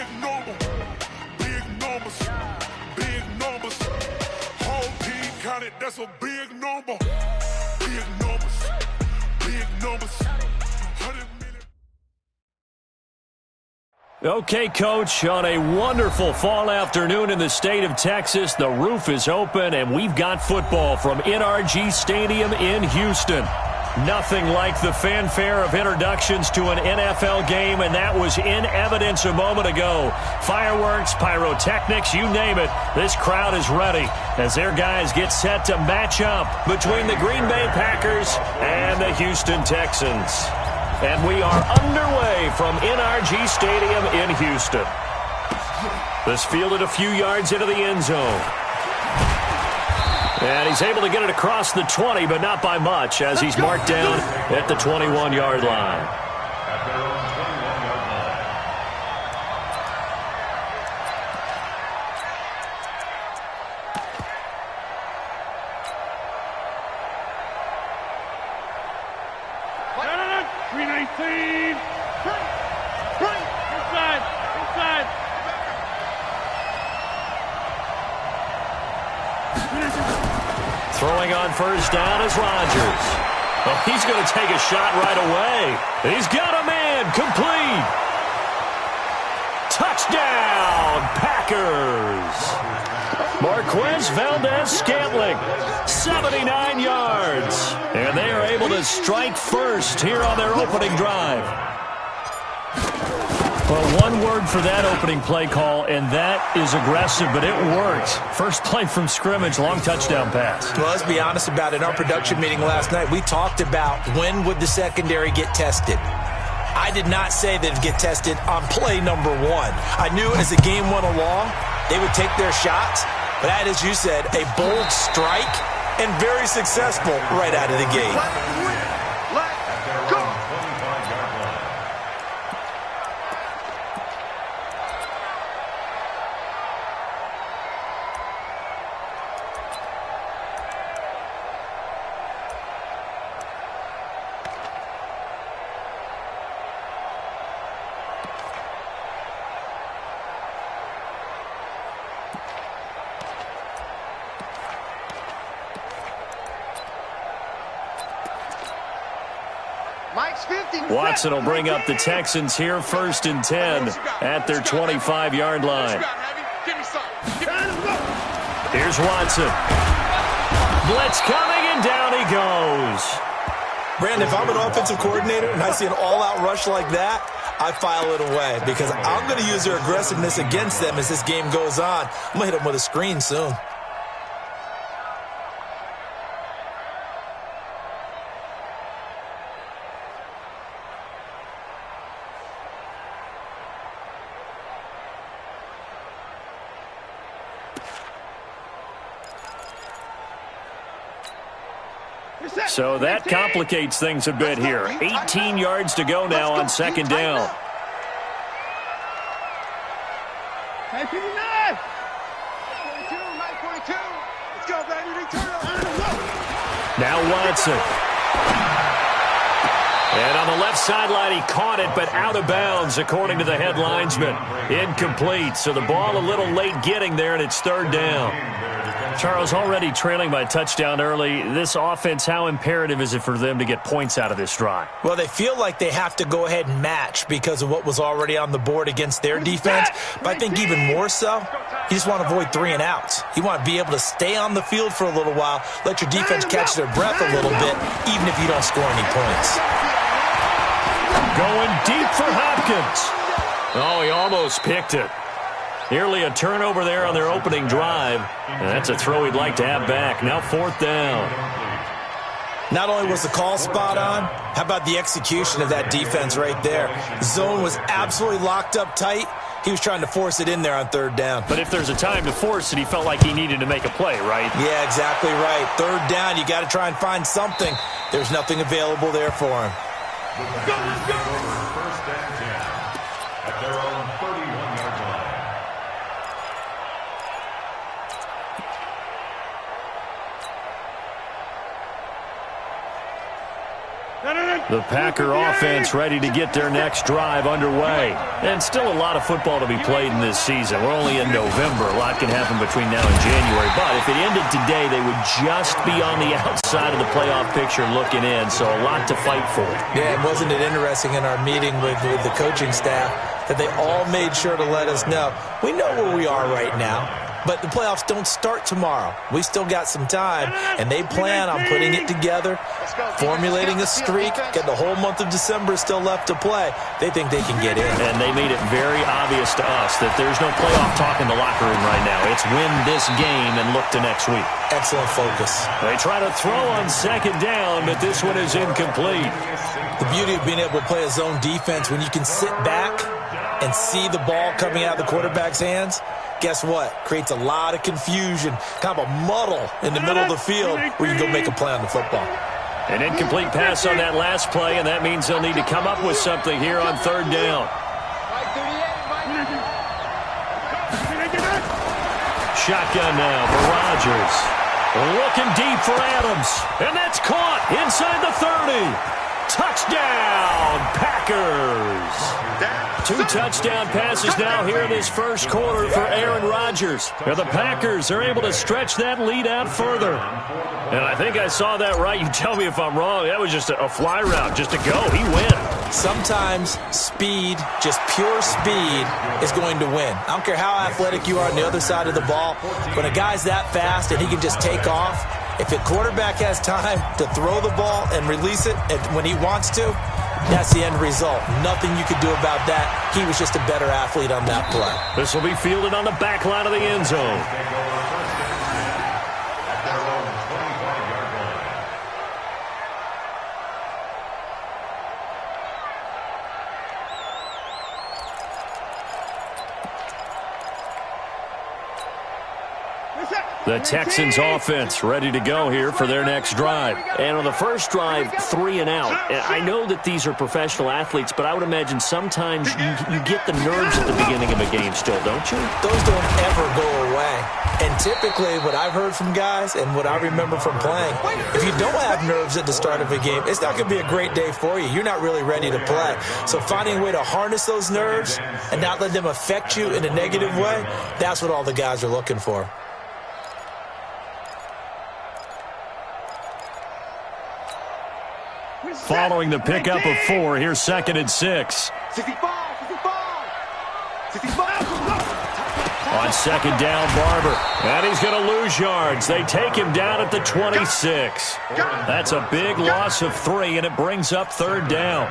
big number. Big numbers. Big numbers. Whole team counted, that's a big number. Big numbers. Big numbers. 100 million. Okay, Coach, on a wonderful fall afternoon in the state of Texas, the roof is open, and we've got football from NRG Stadium in Houston. Nothing like the fanfare of introductions to an NFL game, and that was in evidence a moment ago. Fireworks, pyrotechnics, you name it, this crowd is ready as their guys get set to match up between the Green Bay Packers and the Houston Texans. And we are underway from NRG Stadium in Houston. This fielded a few yards into the end zone. And he's able to get it across the 20, but not by much, as he's marked down at the 21-yard line. Throwing on first down is Rodgers. Oh, he's going to take a shot right away. He's got a man complete. Touchdown, Packers. Marquez Valdez-Scantling, 79 yards. And they are able to strike first here on their opening drive. Well, one word for that opening play call, and that is aggressive, but it worked. First play from scrimmage, long touchdown pass. Well, let's be honest about it. In our production meeting last night, we talked about when would the secondary get tested. I did not say they'd get tested on play number one. I knew as the game went along, they would take their shots, but that, as you said, a bold strike and very successful right out of the gate. Watson will bring up the Texans here, 1st and 10 at their 25-yard line. Here's Watson. Blitz coming, and down he goes. Brandon, if I'm an offensive coordinator and I see an all-out rush like that, I file it away because I'm going to use their aggressiveness against them as this game goes on. I'm going to hit them with a screen soon. So that complicates things a bit here. 18 yards to go now on 2nd down. Now Watson. And on the left sideline, he caught it, but out of bounds, according to the head linesman. Incomplete, so the ball a little late getting there, and it's 3rd down. Charles, already trailing by a touchdown early. This offense, how imperative is it for them to get points out of this drive? Well, they feel like they have to go ahead and match because of what was already on the board against their defense. But I think even more so, you just want to avoid 3 and outs. You want to be able to stay on the field for a little while, let your defense catch their breath a little bit, even if you don't score any points. Going deep for Hopkins. Oh, he almost picked it. Nearly a turnover there on their opening drive. And that's a throw he'd like to have back. Now 4th down. Not only was the call spot on, how about the execution of that defense right there? Zone was absolutely locked up tight. He was trying to force it in there on 3rd down. But if there's a time to force it, he felt like he needed to make a play, right? Yeah, exactly right. 3rd down, you got to try and find something. There's nothing available there for him. First and 10 at their own 31-yard line. The Packer offense ready to get their next drive underway. And still a lot of football to be played in this season. We're only in November. A lot can happen between now and January. But if it ended today, they would just be on the outside of the playoff picture looking in. So a lot to fight for. Yeah, and wasn't it interesting in our meeting with the coaching staff that they all made sure to let us know, we know where we are right now. But the playoffs don't start tomorrow. We still got some time, and they plan on putting it together, formulating a streak, get the whole month of December still left to play. They think they can get in. And they made it very obvious to us that there's no playoff talk in the locker room right now. It's win this game and look to next week. Excellent focus. They try to throw on second down, but this one is incomplete. The beauty of being able to play a zone defense when you can sit back and see the ball coming out of the quarterback's hands, guess what? Creates a lot of confusion, kind of a muddle in the middle of the field where you can go make a play on the football. An incomplete pass on that last play, and that means they'll need to come up with something here on third down. Shotgun now for Rodgers. Looking deep for Adams, and that's caught inside the 30. Touchdown, Packers. 2 touchdown passes now here in this first quarter for Aaron Rodgers. And the Packers are able to stretch that lead out further. And I think I saw that right. You tell me if I'm wrong. That was just a fly route, just to go. He win. Sometimes speed, just pure speed, is going to win. I don't care how athletic you are on the other side of the ball. When a guy's that fast and he can just take off, if a quarterback has time to throw the ball and release it when he wants to, that's the end result. Nothing you could do about that. He was just a better athlete on that play. This will be fielded on the back line of the end zone. The Texans offense ready to go here for their next drive. And on the first drive, 3 and out. I know that these are professional athletes, but I would imagine sometimes you get the nerves at the beginning of a game still, don't you? Those don't ever go away. And typically what I've heard from guys and what I remember from playing, if you don't have nerves at the start of a game, it's not going to be a great day for you. You're not really ready to play. So finding a way to harness those nerves and not let them affect you in a negative way, that's what all the guys are looking for. Following the pickup of 4, here's 2nd and 6. On second down, Barber. And he's going to lose yards. They take him down at the 26. That's a big loss of 3, and it brings up third down.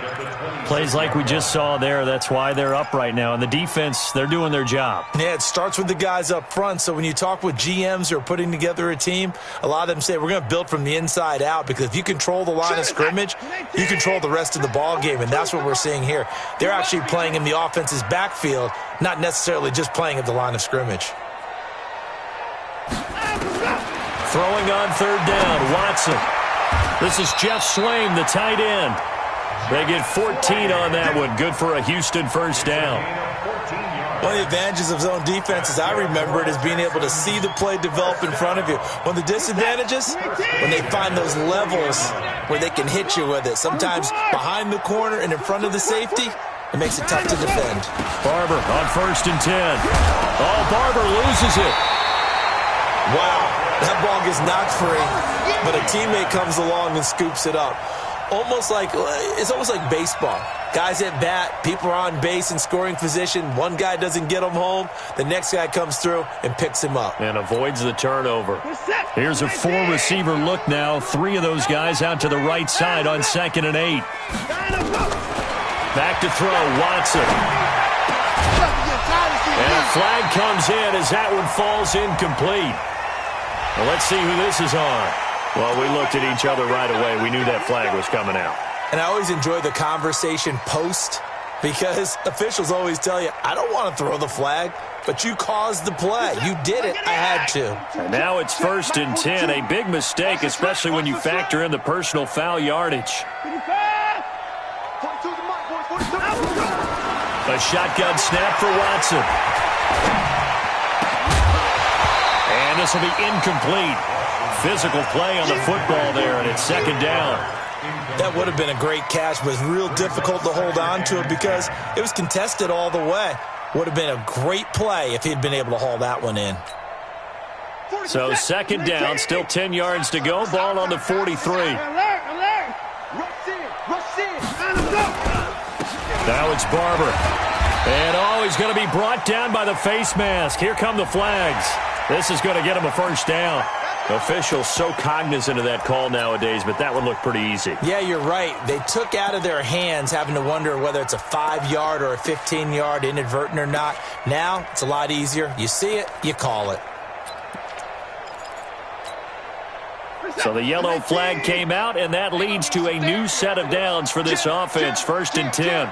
Plays like we just saw there. That's why they're up right now. And the defense, they're doing their job. Yeah, it starts with the guys up front. So when you talk with GMs who are putting together a team, a lot of them say we're going to build from the inside out, because if you control the line of scrimmage, you control the rest of the ball game, and that's what we're seeing here. They're actually playing in the offense's backfield, not necessarily just playing at the line of scrimmage. Throwing on third down, Watson. This is Jeff Swain, the tight end. They get 14 on that one. Good for a Houston first down. One of the advantages of zone defense, as I remember it, is being able to see the play develop in front of you. One of the disadvantages, when they find those levels where they can hit you with it. Sometimes behind the corner and in front of the safety, it makes it tough to defend. Barber on 1st and 10. Oh, Barber loses it. Wow, that ball gets knocked free, but a teammate comes along and scoops it up. It's almost like baseball. Guys at bat, people are on base in scoring position. One guy doesn't get him home. The next guy comes through and picks him up. And avoids the turnover. Here's a 4-receiver look now. 3 of those guys out to the right side on 2nd and 8. Back to throw, Watson. And a flag comes in as that one falls incomplete. Well, let's see who this is on. Well, we looked at each other right away. We knew that flag was coming out. And I always enjoy the conversation post, because officials always tell you, I don't want to throw the flag, but you caused the play. You did it. I had to. And now it's 1st and 10. A big mistake, especially when you factor in the personal foul yardage. A shotgun snap for Watson. And this will be incomplete. Physical play on the football there, and it's 2nd down. That would have been a great catch, but it's real difficult to hold on to it because it was contested all the way. Would have been a great play if he'd been able to haul that one in. So second down, still 10 yards to go. Ball on the 43. Now it's Barber. And he's going to be brought down by the face mask. Here come the flags. This is going to get him a first down. Officials so cognizant of that call nowadays, but that would look pretty easy. Yeah, you're right. They took out of their hands having to wonder whether it's a 5-yard or a 15-yard inadvertent or not. Now it's a lot easier. You see it, you call it. So the yellow flag came out, and that leads to a new set of downs for this offense. First and 10.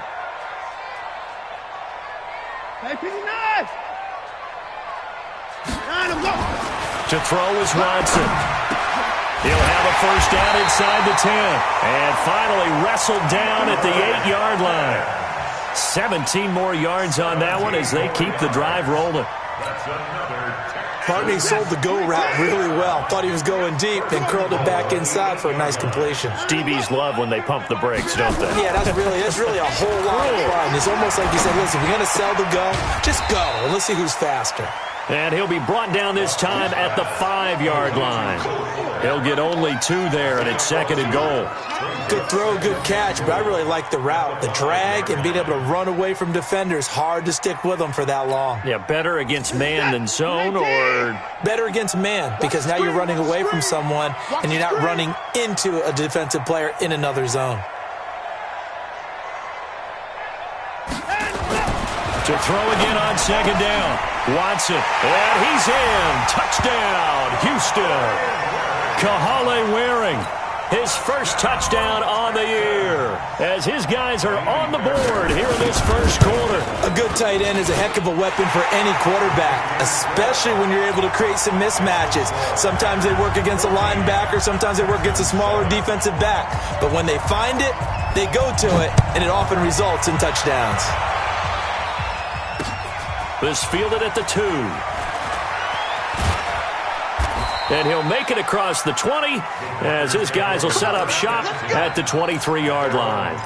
To throw is Watson. He'll have a first down inside the 10. And finally wrestled down at the 8-yard line. 17 more yards on that one as they keep the drive rolling. Barney sold the go route really well. Thought he was going deep, then curled it back inside for a nice completion. DBs love when they pump the brakes, don't they? Yeah, that's really a whole lot of fun. It's almost like you said, listen, we're going to sell the go. Just go, and let's see who's faster. And he'll be brought down this time at the 5-yard line. He'll get only 2 there, and it's second and goal. Good throw, good catch, but I really like the route. The drag and being able to run away from defenders, hard to stick with them for that long. Yeah, better against man than zone, or? Better against man, because now you're running away from someone, and you're not running into a defensive player in another zone. To throw again on second down. Watson, and he's in. Touchdown, Houston. Kahale Waring, his first touchdown on the year, as his guys are on the board here in this first quarter. A good tight end is a heck of a weapon for any quarterback, especially when you're able to create some mismatches. Sometimes they work against a linebacker, sometimes they work against a smaller defensive back. But when they find it, they go to it, and it often results in touchdowns. This fielded at the 2. And he'll make it across the 20 as his guys will set up shop at the 23-yard line.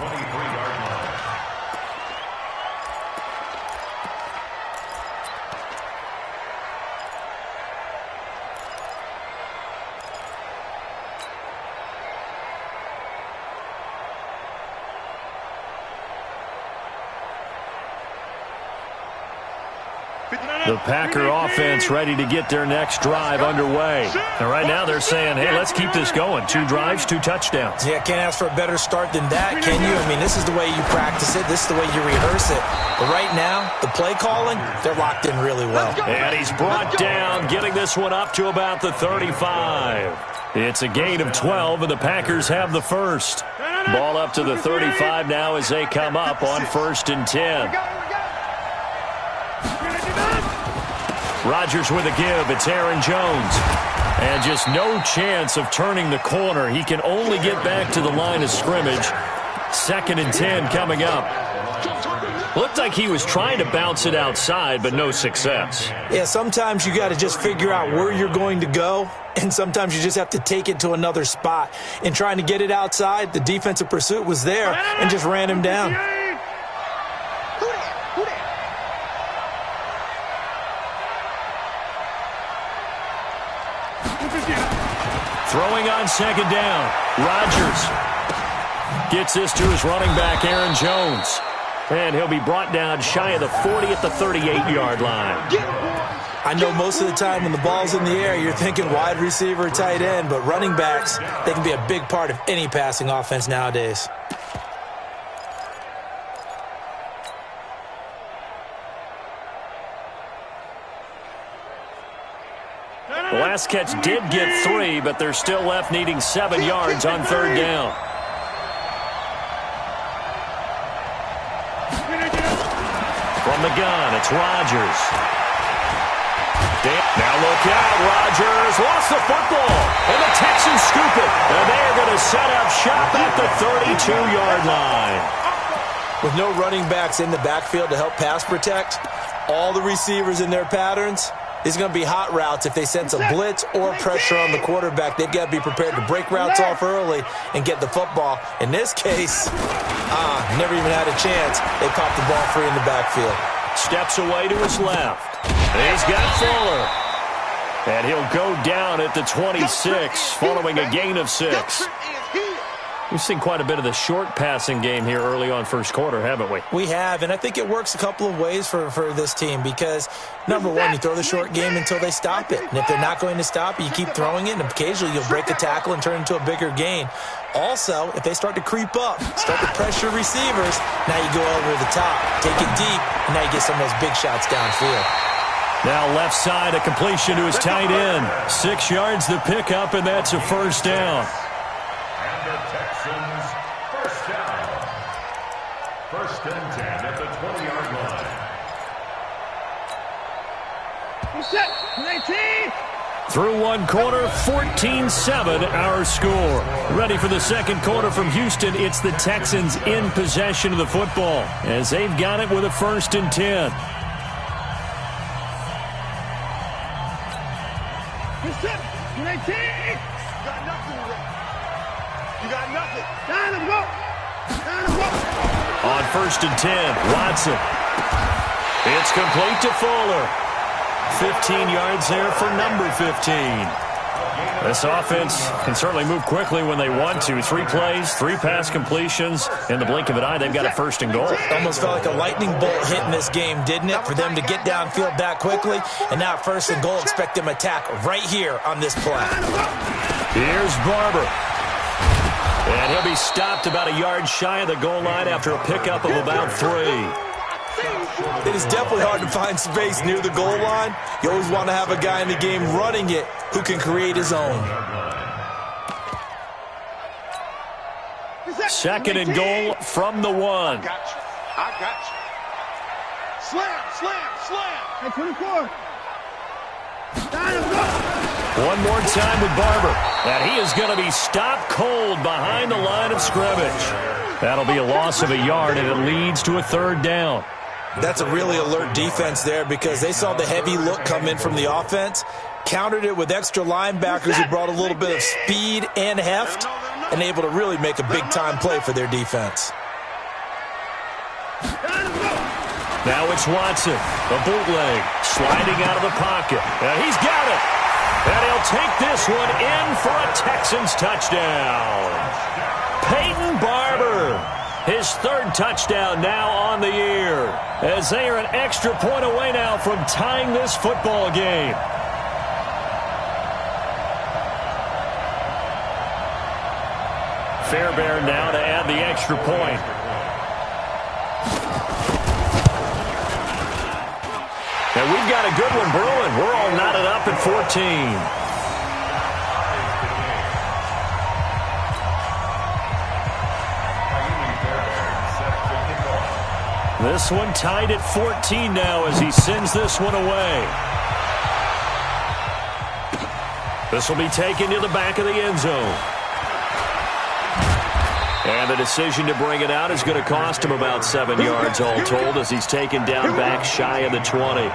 The Packer offense ready to get their next drive underway. And right now they're saying, hey, let's keep this going. 2 drives, 2 touchdowns. Yeah, can't ask for a better start than that, can you? I mean, this is the way you practice it. This is the way you rehearse it. But right now, the play calling, they're locked in really well. And he's brought down, getting this one up to about the 35. It's a gain of 12, and the Packers have the first. Ball up to the 35 now as they come up on first and 10. Rodgers with a give. It's Aaron Jones. And just no chance of turning the corner. He can only get back to the line of scrimmage. Second and 10 coming up. Looked like he was trying to bounce it outside, but no success. Yeah, sometimes you got to just figure out where you're going to go, and sometimes you just have to take it to another spot. In trying to get it outside, the defensive pursuit was there and just ran him down. Throwing on second down. Rodgers gets this to his running back, Aaron Jones. And he'll be brought down shy of the 40 at the 38-yard line. I know most of the time when the ball's in the air, you're thinking wide receiver, tight end, but running backs, they can be a big part of any passing offense nowadays. The last catch did get 3, but they're still left needing 7 yards on third down. From the gun, it's Rodgers. Now look out, Rodgers lost the football, and the Texans scoop it, and they're going to set up shop at the 32-yard line. With no running backs in the backfield to help pass protect, all the receivers in their patterns, These are going to be hot routes. If they sense a blitz or pressure on the quarterback, they've got to be prepared to break routes off early and get the football. In this case, never even had a chance. They popped the ball free in the backfield. Steps away to his left. He's got Fuller. And he'll go down at the 26 following a gain of 6. We've seen quite a bit of the short passing game here early on first quarter, haven't we? We have, and I think it works a couple of ways for this team because, number one, you throw the short game until they stop it. And if they're not going to stop it, you keep throwing it, and occasionally you'll break a tackle and turn it into a bigger gain. Also, if they start to creep up, start to pressure receivers, now you go over the top, take it deep, and now you get some of those big shots downfield. Now left side, a completion to his tight end. 6 yards the pickup, and that's a first down. And the Texans, first down. 1st and 10 at the 20-yard line. He's set. 19. Through one quarter, 14-7 our score. Ready for the second quarter from Houston. It's the Texans in possession of the football as they've got it with a 1st and 10. He's set. 19. You got nothing with it. You got nothing. Down and go. Down and go. On 1st and 10, Watson. It's complete to Fuller. 15 yards there for number 15. This offense can certainly move quickly when they want to. 3 plays, 3 pass completions. In the blink of an eye, they've got a 1st and goal. Almost felt like a lightning bolt hit in this game, didn't it? For them to get downfield that quickly. And now 1st and goal, expect them to attack right here on this play. Here's Barber. And he'll be stopped about a yard shy of the goal line after a pickup of about 3. It is definitely hard to find space near the goal line. You always want to have a guy in the game running it who can create his own. 2nd and goal from the 1. I got you. Slam, slam, slam. Hey, 24. Down and go. One more time with Barber. And he is going to be stopped cold behind the line of scrimmage. That'll be a loss of a yard, and it leads to a 3rd down. That's a really alert defense there because they saw the heavy look come in from the offense, countered it with extra linebackers who brought a little bit of speed and heft, and able to really make a big-time play for their defense. Now it's Watson, a bootleg, sliding out of the pocket. And he's got it. And he'll take this one in for a Texans touchdown. Peyton Barber, his 3rd touchdown now on the year, as they are an extra point away now from tying this football game. Fairbairn now to add the extra point. And we've got a good one brewing. We're all knotted up at 14. This one tied at 14 now as he sends this one away. This will be taken to the back of the end zone. And the decision to bring it out is going to cost him about 7 yards all told as he's taken down back shy of the 20.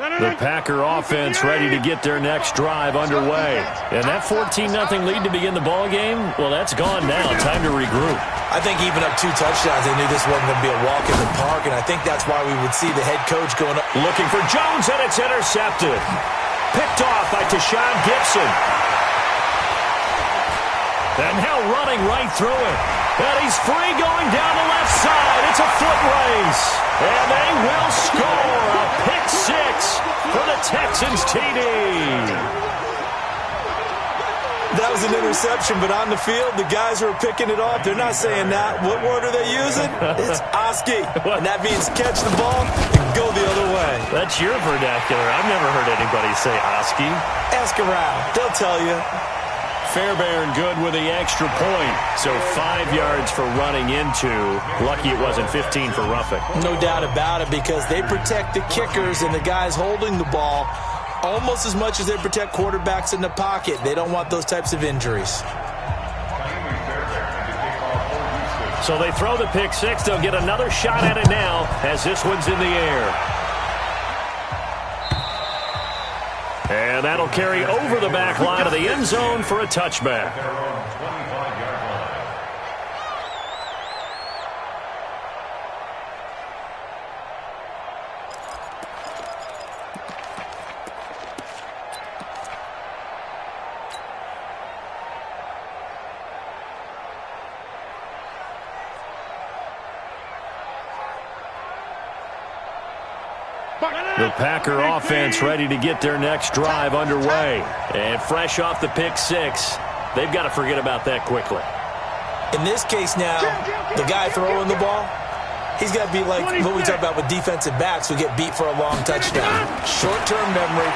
The Packer offense ready to get their next drive underway. And that 14-0 lead to begin the ball game, well, that's gone now. Time to regroup. I think even up 2 touchdowns, they knew this wasn't going to be a walk in the park, and I think that's why we would see the head coach going up. Looking for Jones, and it's intercepted. Picked off by Tashawn Gibson. And now running right through it. And he's free going down the left side. It's a foot race. And they will score a pick 6 for the Texans TD. That was an interception, but on the field, the guys who are picking it off, they're not saying that. What word are they using? It's Oski. And that means catch the ball and go the other way. That's your vernacular. I've never heard anybody say Oski. Ask around. They'll tell you. Fairbairn good with the extra point. So 5 yards for running into. Lucky it wasn't 15 for roughing. No doubt about it, because they protect the kickers and the guys holding the ball almost as much as they protect quarterbacks in the pocket. They don't want those types of injuries. So they throw the pick six. They'll get another shot at it now as this one's in the air. And that'll carry over the back line of the end zone for a touchback. The Packer offense ready to get their next drive underway. And fresh off the pick six, they've got to forget about that quickly. In this case now, the guy throwing the ball, he's got to be like what we talk about with defensive backs who get beat for a long touchdown. Short-term memory,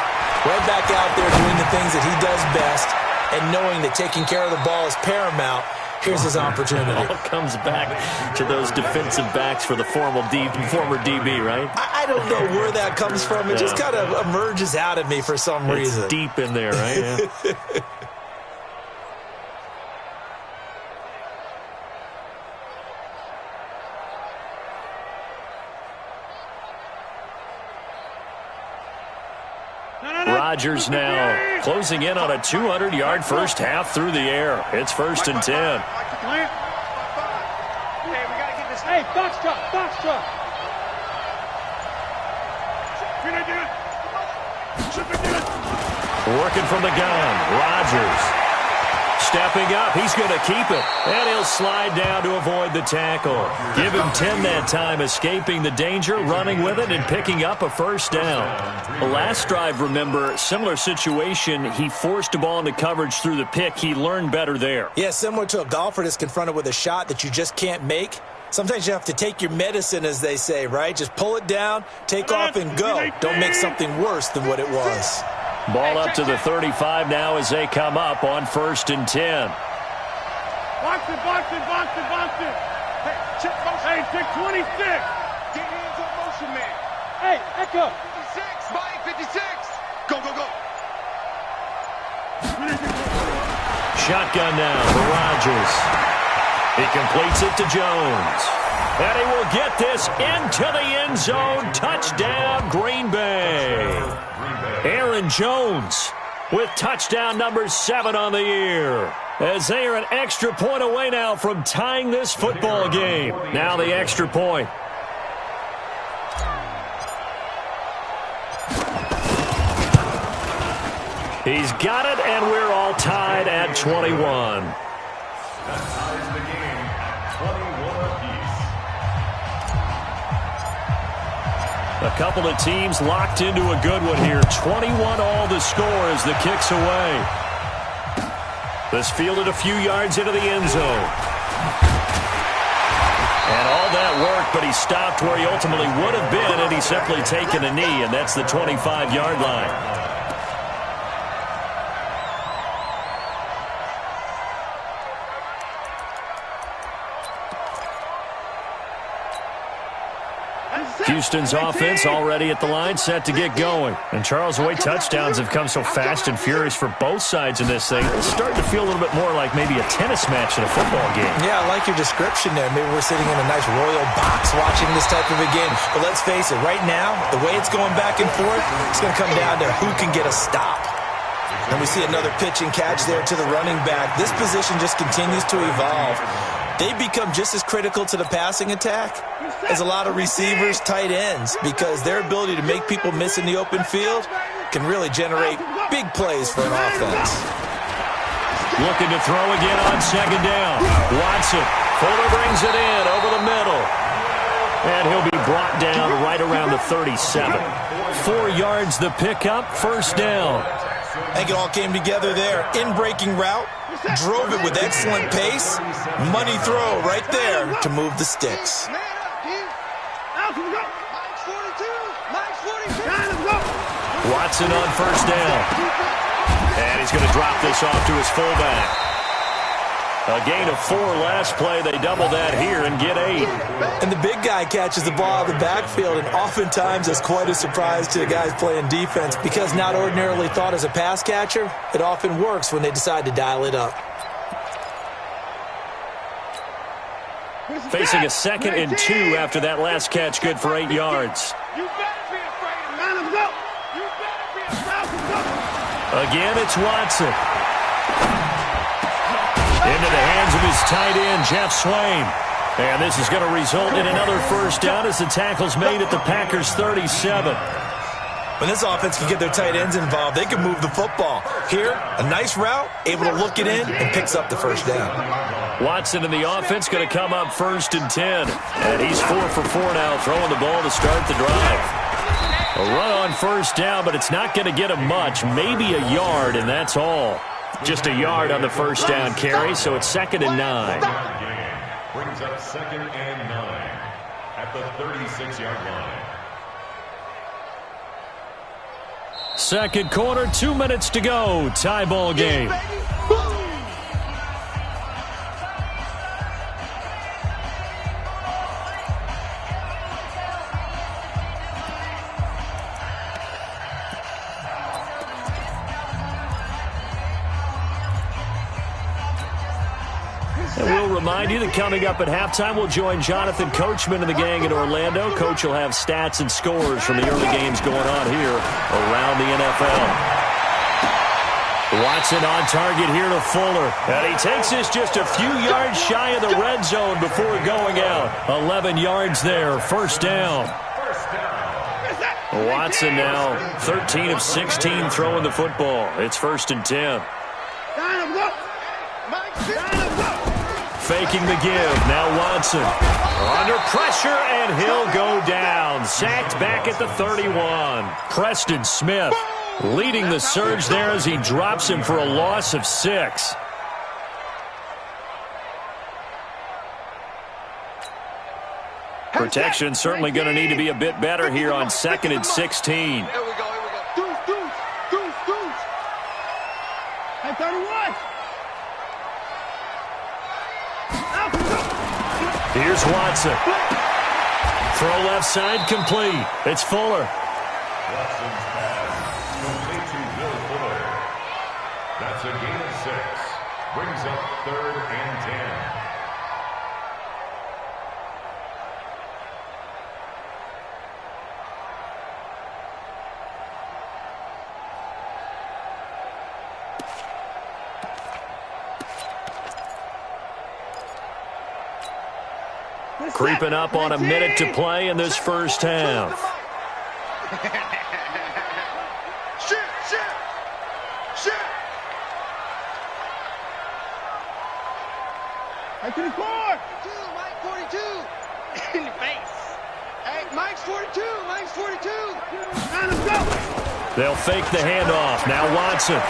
right back out there doing the things that he does best, and knowing that taking care of the ball is paramount. Here's his opportunity. It all comes back to those defensive backs for the former DB, right? I don't know where that comes from. It just kind of emerges out of me for some reason. It's deep in there, right? Yeah. Rodgers now closing in on a 200-yard first half through the air. It's 1st and 10. Hey, box truck. Working from the gun, Rodgers. Stepping up, he's going to keep it. And he'll slide down to avoid the tackle. Give him 10 that time, escaping the danger, running with it, and picking up a first down. The last drive, remember, similar situation. He forced a ball into coverage through the pick. He learned better there. Yeah, similar to a golfer that's confronted with a shot that you just can't make. Sometimes you have to take your medicine, as they say, right? Just pull it down, take off, and go. Don't make something worse than what it was. Ball up to the 35 now as they come up on 1st and 10. Box it. Hey, check 26. Get hands on motion, man. Hey, Echo. 56, Mike, 56. Go. Shotgun now for Rodgers. He completes it to Jones. And he will get this into the end zone. Touchdown, Green Bay. Aaron Jones with touchdown number 7 on the year. As they are an extra point away now from tying this football game. Now the extra point. He's got it, and we're all tied at 21. That ties the game at 21 apiece. A couple of teams locked into a good one here. 21 all the score as the kick's away. This fielded a few yards into the end zone. And all that work, but he stopped where he ultimately would have been, and he's simply taken a knee, and that's the 25-yard line. Houston's offense already at the line, set to get going. And Charles, the way touchdowns have come so fast and furious for both sides in this thing, it's starting to feel a little bit more like maybe a tennis match in a football game. Yeah, I like your description there. Maybe we're sitting in a nice royal box watching this type of a game. But let's face it, right now, the way it's going back and forth, it's going to come down to who can get a stop. And we see another pitch and catch there to the running back. This position just continues to evolve. They become just as critical to the passing attack as a lot of receivers, tight ends, because their ability to make people miss in the open field can really generate big plays for an offense. Looking to throw again on 2nd down. Watson. Fuller brings it in over the middle. And he'll be brought down right around the 37. 4 yards the pickup, 1st down. I think it all came together there. In-breaking route. Drove it with excellent pace. Money throw right there to move the sticks. Watson on 1st down. And he's going to drop this off to his fullback. A gain of 4 last play. They double that here and get 8. And the big guy catches the ball out of the backfield, and oftentimes it's quite a surprise to the guys playing defense because not ordinarily thought as a pass catcher, it often works when they decide to dial it up. Facing a 2nd and 2 after that last catch, good for 8 yards. You better be afraid of man him go. You better be afraid of go. Again, it's Watson. Into the hands of his tight end, Jeff Swain. And this is going to result in another first down as the tackle's made at the Packers' 37. When this offense can get their tight ends involved, they can move the football. Here, a nice route, able to look it in, and picks up the first down. Watson in the offense going to come up 1st and 10. And he's 4 for 4 now, throwing the ball to start the drive. A run on first down, but it's not going to get him much, maybe a yard, and that's all. Just a yard on the first down carry, so it's 2nd and 9. Brings up 2nd and 9 at the 36-yard line. Second quarter, 2 minutes to go. Tie ball game. And we'll remind you that coming up at halftime, we'll join Jonathan Coachman and the gang in Orlando. Coach will have stats and scores from the early games going on here around the NFL. Watson on target here to Fuller. And he takes this just a few yards shy of the red zone before going out. 11 yards there, first down. Watson now 13 of 16 throwing the football. It's 1st and 10. Faking the give. Now Watson under pressure, and he'll go down. Sacked back at the 31. Preston Smith leading the surge there as he drops him for a loss of 6. Protection certainly going to need to be a bit better here on 2nd and 16. Here we go. Deuce. Hey, 31. Here's Watson. Throw left side, complete. It's Fuller. Watson's pass complete to Will Fuller. That's a gain of 6. Brings up 3rd and 10. Creeping up on a minute to play in this first half. Shit. Right to the court. Mike 42. In the face. Hey, Mike's 42. Now let's go. They'll fake the handoff. Now Watson.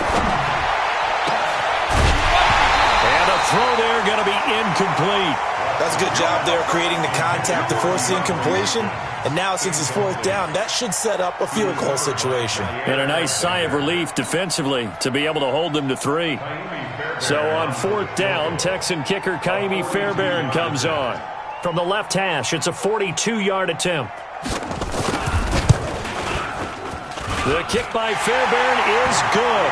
And a throw there going to be incomplete. That's a good job there creating the contact to force the incompletion. And now since it's 4th down, that should set up a field goal situation. And a nice sigh of relief defensively to be able to hold them to 3. So on 4th down, Texan kicker Kaimi Fairbairn comes on. From the left hash, it's a 42-yard attempt. The kick by Fairbairn is good.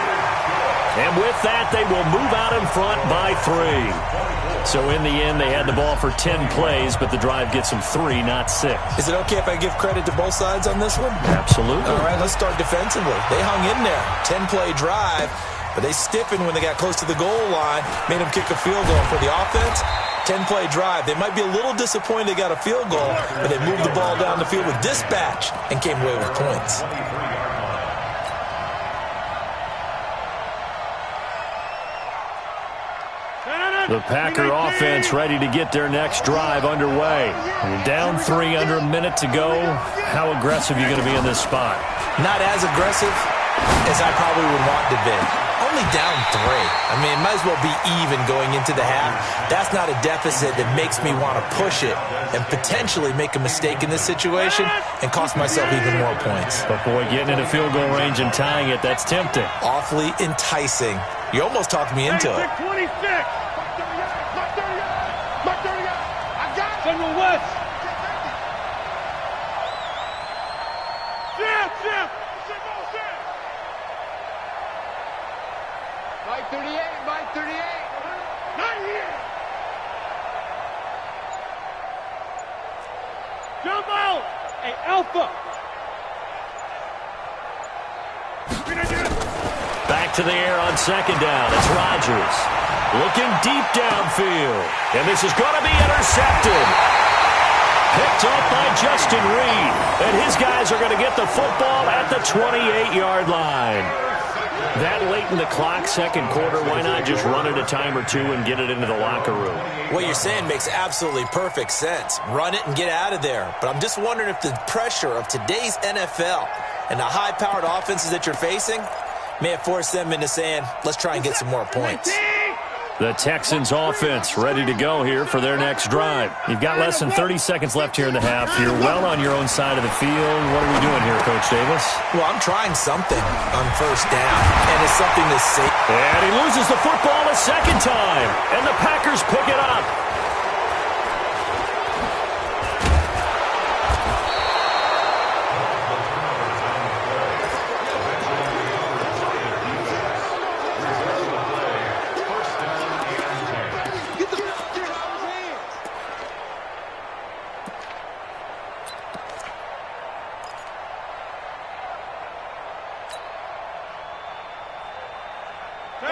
And with that, they will move out in front by 3. So in the end, they had the ball for 10 plays, but the drive gets them 3, not 6. Is it okay if I give credit to both sides on this one? Absolutely. All right, let's start defensively. They hung in there. 10-play drive, but they stiffened when they got close to the goal line, made them kick a field goal. For the offense, 10-play drive. They might be a little disappointed they got a field goal, but they moved the ball down the field with dispatch and came away with points. The Packer offense ready to get their next drive underway. Down 3 under a minute to go. How aggressive are you going to be in this spot? Not as aggressive as I probably would want to be. I only down 3. I mean, it might as well be even going into the half. That's not a deficit that makes me want to push it and potentially make a mistake in this situation and cost myself even more points. But, boy, getting into field goal range and tying it, that's tempting. Awfully enticing. You almost talked me into it. 26. Mark 30 out. I got it. Central West. Jim. Mike 38. Not here. Jump out. Hey, Alpha. Back to the air on second down. It's Rodgers. Looking deep downfield. And this is going to be intercepted. Picked up by Justin Reed. And his guys are going to get the football at the 28-yard line. That late in the clock, second quarter, why not just run it a time or two and get it into the locker room? What you're saying makes absolutely perfect sense. Run it and get out of there. But I'm just wondering if the pressure of today's NFL and the high-powered offenses that you're facing may have forced them into saying, let's try and get some more points. The Texans offense ready to go here for their next drive. You've got less than 30 seconds left here in the half. You're well on your own side of the field. What are we doing here, Coach Davis? Well, I'm trying something on first down, and it's something to see. And he loses the football a second time, and the Packers pick it up.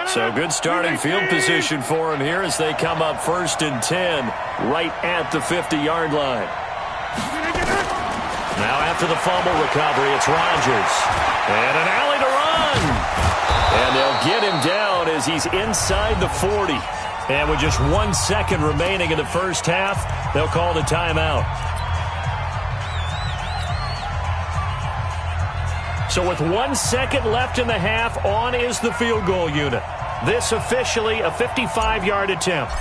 So good starting field position for him here as they come up 1st and 10 right at the 50-yard line. Now after the fumble recovery, it's Rodgers. And an alley to run. And they'll get him down as he's inside the 40. And with just 1 second remaining in the first half, they'll call the timeout. So with 1 second left in the half, on is the field goal unit. This officially a 55-yard attempt.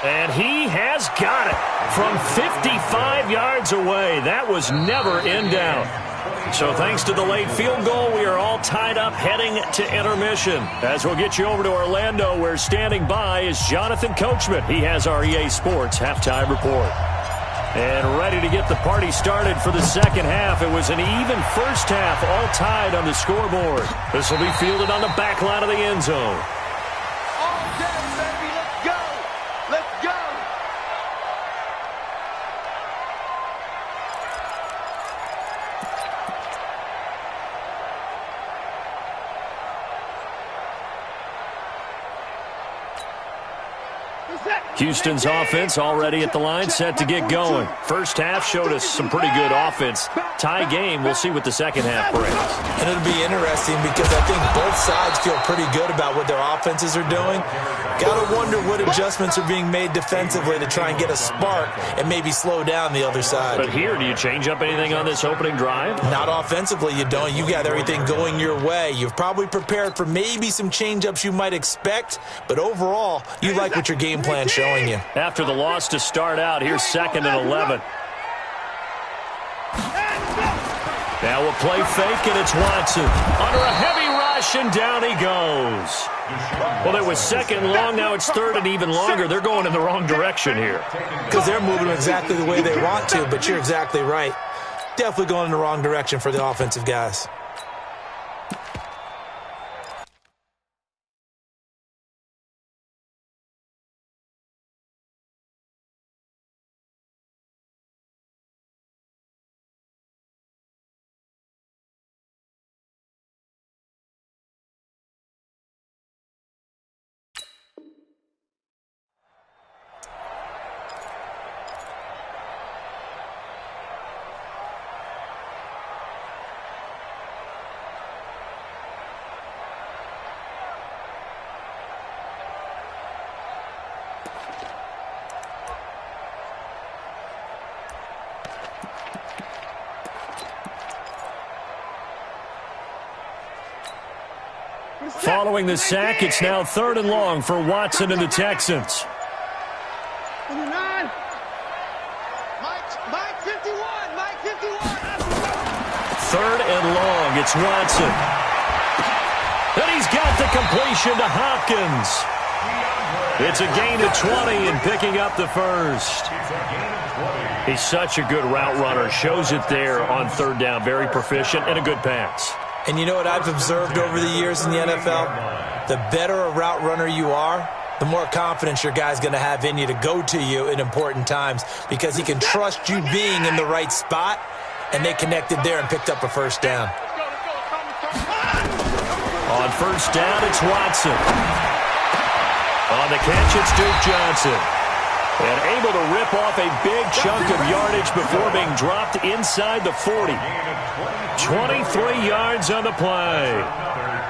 And he has got it from 55 yards away. That was never in doubt. So thanks to the late field goal, we are all tied up heading to intermission. As we'll get you over to Orlando, where standing by is Jonathan Coachman. He has our EA Sports halftime report. And ready to get the party started for the second half. It was an even first half, all tied on the scoreboard. This will be fielded on the back line of the end zone. Okay, baby, let's go. Let's go. Houston's offense already at the line, set to get going. First half showed us some pretty good offense. Tie game, we'll see what the second half brings. And it'll be interesting because I think both sides feel pretty good about what their offenses are doing. Got to wonder what adjustments are being made defensively to try and get a spark and maybe slow down the other side. But here, do you change up anything on this opening drive? Not offensively, you don't. You got everything going your way. You've probably prepared for maybe some change-ups you might expect, but overall, you like what your game plan's showing you. After the loss to start out, here's 2nd and 11. Now we'll play fake, and it's Watson. Under a heavy rush, and down he goes. Well, it was 2nd long, now it's 3rd and even longer. They're going in the wrong direction here. Because they're moving exactly the way they want to, but you're exactly right. Definitely going in the wrong direction for the offensive guys. Following the sack, it's now 3rd and long for Watson and the Texans. Mike 51, Mike 51. 3rd and long, it's Watson. And he's got the completion to Hopkins. It's a gain of 20 and picking up the first. He's such a good route runner. Shows it there on 3rd down. Very proficient and a good pass. And you know what I've observed over the years in the NFL? The better a route runner you are, the more confidence your guy's going to have in you to go to you in important times because he can trust you being in the right spot, and they connected there and picked up a first down. On 1st down, it's Watson. On the catch, it's Duke Johnson. And able to rip off a big chunk of yardage before being dropped inside the 40. 23 yards on the play.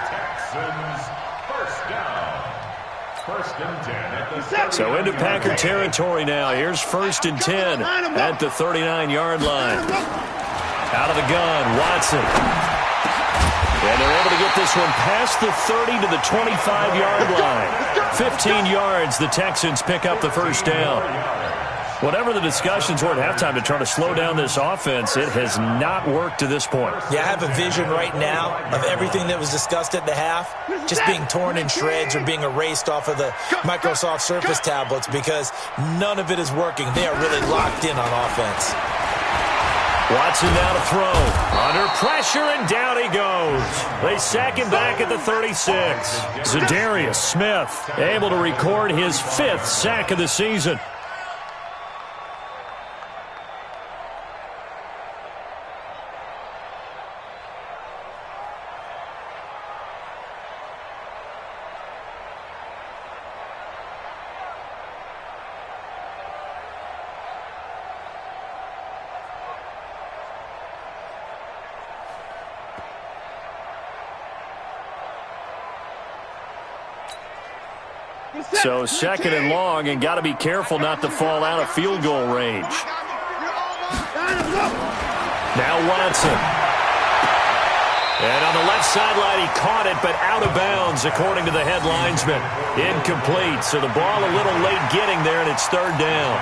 Texans first down. 1st and 10 So into Packer territory now. Here's 1st and 10 at the 39-yard line. Out of the gun, Watson. And they're able to get this one past the 30 to the 25-yard line. 15 yards, the Texans pick up the first down. Whatever the discussions were at halftime to try to slow down this offense, it has not worked to this point. Yeah, I have a vision right now of everything that was discussed at the half just being torn in shreds or being erased off of the Microsoft Surface tablets because none of it is working. They are really locked in on offense. Watson now to throw. Under pressure, and down he goes. They sack him back at the 36. Zadarius Smith able to record his 5th sack of the season. So 2nd and long, and got to be careful not to fall out of field goal range. Now Watson. And on the left sideline, he caught it, but out of bounds, according to the head linesman. Incomplete, so the ball a little late getting there, and it's 3rd down.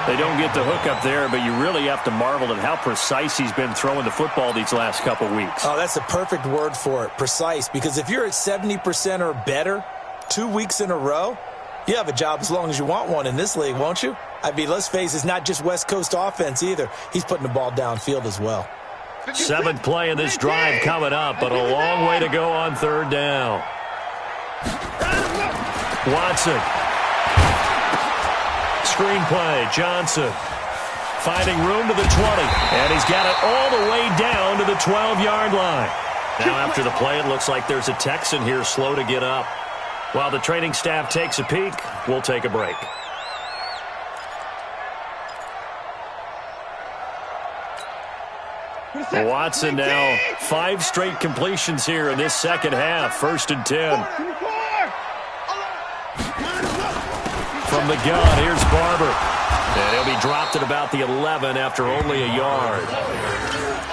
They don't get the hook up there, but you really have to marvel at how precise he's been throwing the football these last couple weeks. Oh, that's the perfect word for it, precise, because if you're at 70% or better 2 weeks in a row, you have a job as long as you want one in this league, won't you? I mean, let's face it, it's not just West Coast offense either. He's putting the ball downfield as well. 7th play of this drive coming up, but a long way to go on 3rd down. Watson. Screenplay, Johnson. Finding room to the 20, and he's got it all the way down to the 12-yard line. Now after the play, it looks like there's a Texan here slow to get up. While the training staff takes a peek, we'll take a break. Watson now 5 straight completions here in this second half. 1st and 10. From the gun, here's Barber. And he'll be dropped at about the 11 after only a yard.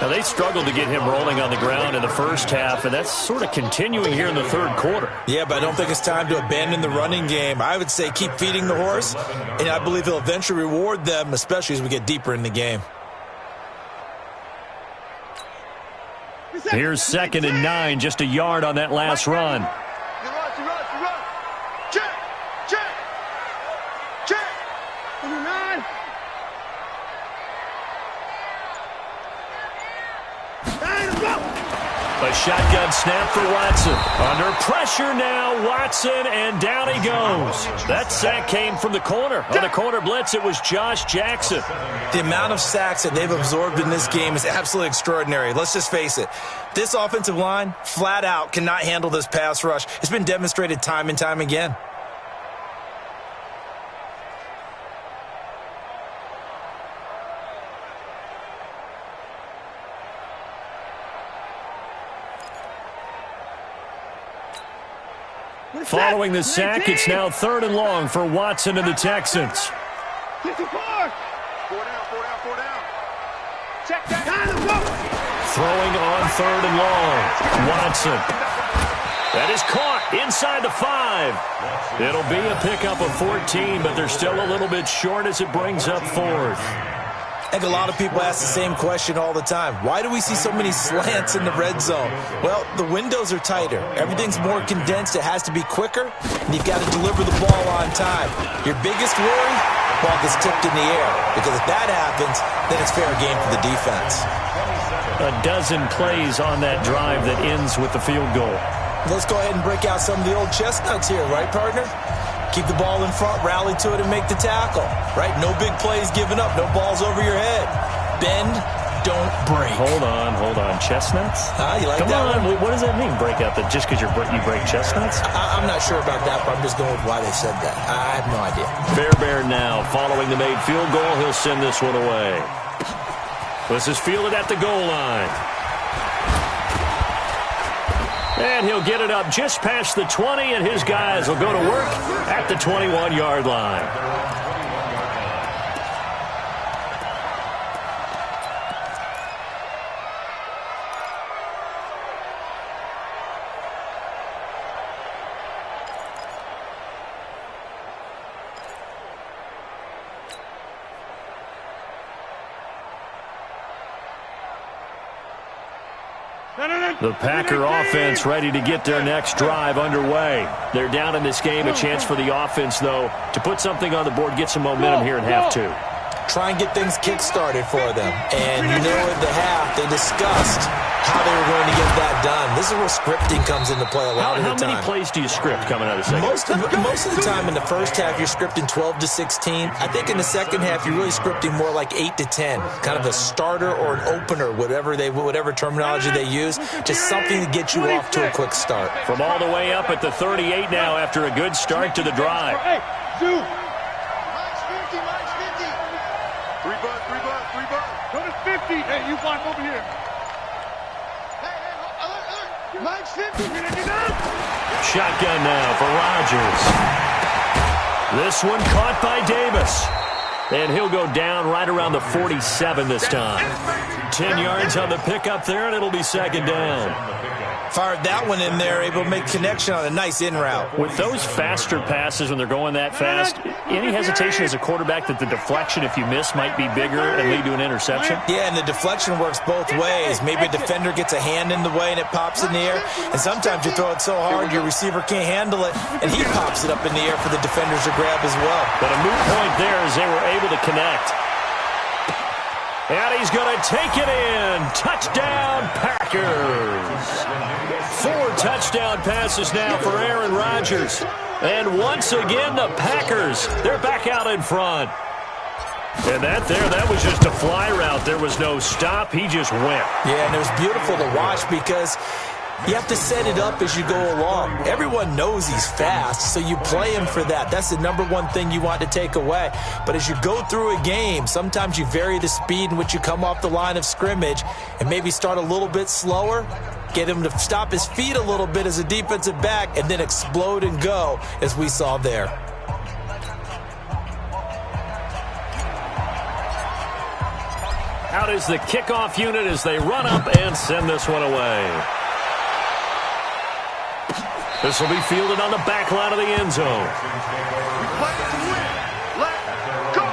Now, they struggled to get him rolling on the ground in the first half, and that's sort of continuing here in the 3rd quarter. Yeah, but I don't think it's time to abandon the running game. I would say keep feeding the horse, and I believe he'll eventually reward them, especially as we get deeper in the game. Here's 2nd and 9, just a yard on that last run. A shotgun snap for Watson. Under pressure now, Watson, and down he goes. That sack came from the corner. On the corner blitz, it was Josh Jackson. The amount of sacks that they've absorbed in this game is absolutely extraordinary. Let's just face it. This offensive line, flat out, cannot handle this pass rush. It's been demonstrated time and time again. Following the sack, it's now 3rd and long for Watson and the Texans. Throwing on 3rd and long. Watson. That is caught inside the 5. It'll be a pickup of 14, but they're still a little bit short as it brings up 4th. I think a lot of people ask the same question all the time. Why do we see so many slants in the red zone? Well, the windows are tighter. Everything's more condensed. It has to be quicker, and you've got to deliver the ball on time. Your biggest worry, ball gets tipped in the air, because if that happens, then it's fair game for the defense. A dozen plays on that drive that ends with the field goal. Let's go ahead and break out some of the old chestnuts here, right, partner? Keep the ball in front, rally to it, and make the tackle, right? No big plays given up, no balls over your head. Bend, don't break. Hold on. Chestnuts? You like Come that on. one? What does that mean, break out? That just because you break chestnuts? I'm not sure about that, but I'm just going with why they said that. I have no idea. Fairbairn now following the made field goal. He'll send this one away. This is fielded at the goal line. And he'll get it up just past the 20, and his guys will go to work at the 21-yard line. The Packer offense ready to get their next drive underway. They're down in this game. A chance for the offense, though, to put something on the board, get some momentum here in half 2. Try and get things kick-started for them. And you know at the half, they discussed how they were going to get that done. This is where scripting comes into play a lot of the time. How many plays do you script coming out of the second? Most of the time in the first half, you're scripting 12 to 16. I think in the second half, you're really scripting more like 8 to 10. Kind of a starter or an opener, whatever terminology they use. Just something to get you off to a quick start. From all the way up at the 38 now after a good start to the drive. Hey, Sue. Mine's 50. Three butt. Go to 50. Hey, you block over here. Hey, mine's 50. Shotgun now for Rodgers. This one caught by Davis. And he'll go down right around the 47 this time. 10 yards on the pickup there, and it'll be second down. Fired that one in there, able to make connection on a nice in route. With those faster passes when they're going that fast, any hesitation as a quarterback that the deflection, if you miss, might be bigger and lead to an interception? Yeah, and the deflection works both ways. Maybe a defender gets a hand in the way and it pops in the air, and sometimes you throw it so hard your receiver can't handle it, and he pops it up in the air for the defenders to grab as well. But a moot point there as they were able to connect. And he's going to take it in. Touchdown, Packers. 4 touchdown passes now for Aaron Rodgers. And once again, the Packers, they're back out in front. And that was just a fly route. There was no stop. He just went. Yeah, and it was beautiful to watch because you have to set it up as you go along. Everyone knows he's fast, so you play him for that. That's the number one thing you want to take away. But as you go through a game, sometimes you vary the speed in which you come off the line of scrimmage and maybe start a little bit slower, get him to stop his feet a little bit as a defensive back, and then explode and go, as we saw there. Out is the kickoff unit as they run up and send this one away. This will be fielded on the back line of the end zone. We play to win. Let's go.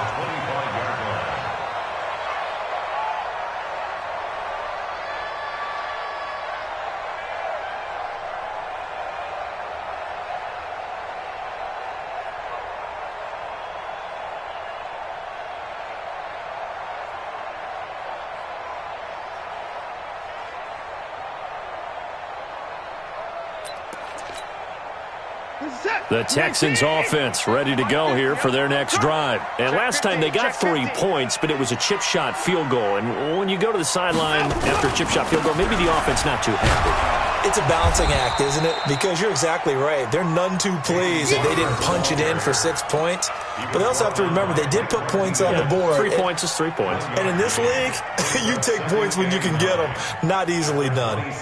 The Texans offense ready to go here for their next drive. And last time they got 3 points, but it was a chip shot field goal. And when you go to the sideline after a chip shot field goal, maybe the offense not too happy. It's a balancing act, isn't it? Because you're exactly right. They're none too pleased that they didn't punch it in for 6 points. But they also have to remember they did put points on the board. 3 points is 3 points. And in this league, you take points when you can get them. Not easily done.